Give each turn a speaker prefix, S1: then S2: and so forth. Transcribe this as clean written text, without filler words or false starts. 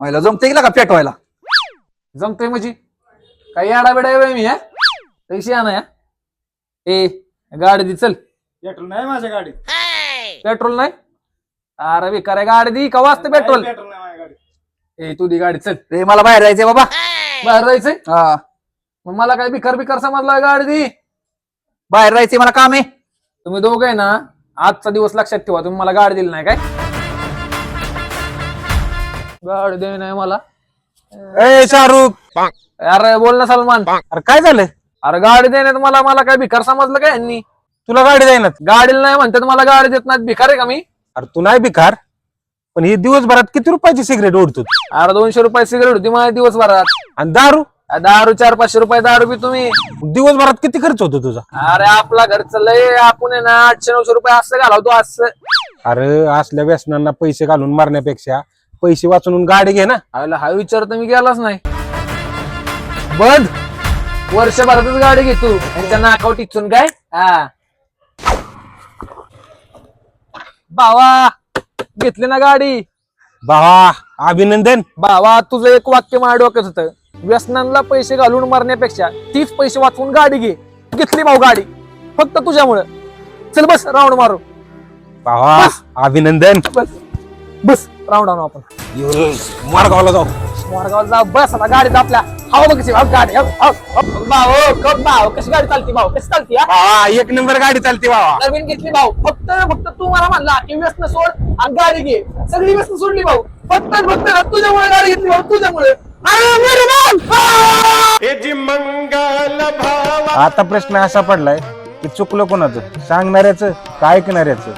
S1: व्हायला जमते का पेटवायला?
S2: जमतंय म्हणजे काही आडाबिडा आहे मी पैसे आणा या. ए गाडी दे चल.
S3: पेट्रोल नाही माझ्या गाडीत.
S2: पेट्रोल नाही? अरे बेकार आहे गाडी दी. का वाजते पेट्रोल?
S3: पेट्रोल नाही माझ्या गाडीत.
S2: ए तू दी गाडी चल.
S1: रे मला बाहेर जायचंय बाबा.
S2: बाहेर जायचंय?
S1: हा
S2: मग मला काय बिकार समजला गाडी दी.
S1: बाहेर जायचंय मला काम आहे.
S2: तुम्ही दोघं आहे ना आजचा दिवस लक्षात ठेवा. तुम्ही मला गाडी दिली नाही काय? गाडी दे नाही मला.
S4: ए शाहरुख,
S2: अरे बोल ना सलमान.
S4: अरे काय झालं?
S2: अरे गाडी देण्यात मला काय भिकार समजलं काय यांनी?
S4: तुला गाडी जाईना?
S2: गाडीला नाही म्हणतात मला गाडी देत नाहीत. भिकार आहे का मी?
S4: अरे तू नाही भिकार, पण ही दिवसभरात किती रुपयाची सिगरेट ओढतो?
S2: अरे 200 रुपये सिगरेट होती माझ्या दिवसभरात.
S4: आणि दारू?
S2: दारू 400-500 रुपये दारू बी तुम्ही.
S4: दिवसभरात किती खर्च होतो तुझा?
S2: अरे आपला घरचं लय आपण आहे ना 800-900 रुपये असं घालवतो असं.
S4: अरे असल्या व्यसनांना पैसे घालून मारण्यापेक्षा पैसे वाचून गाडी घे ना.
S2: अरे हा विचार तर मी केलाच नाही. बंद वर्षभरातच गाडी घे तू. त्यांच्या नाकावर टिचून काय? हा भावा घेतली ना गाडी.
S4: भावा अभिनंदन.
S2: भावा तुझं एक वाक्य माझ्या डोक्यात होतं. व्यसनांना पैसे घालून मारण्यापेक्षा तीच पैसे वाचवून गाडी घे. घेतली भाऊ गाडी फक्त तुझ्यामुळं. चल बस राऊंड मारू.
S4: भावा अभिनंदन.
S2: बस राऊंड आणू आपण.
S4: मारगावला जाऊ.
S2: मार्गावर जा. बस आता गाडीत आपल्या हवा बघ कशी गाडी. भाऊ कशी गाडी चालती? भाऊ कशी चालती?
S4: भावा एक नंबर गाडी चालते भावा.
S2: नवीन घेतली भाऊ. फक्त तू मला म्हणला की व्यसन सोड आणि गाडी घे. सगळी व्यसन सोडली भाऊ. फक्त तुझ्यामुळे गाडी घेतली भाऊ. तुझ्यामुळे.
S4: आता प्रश्न असा पडलाय की चुकलं कोणाचं, सांगणाऱ्याचं का ऐकणाऱ्याचं?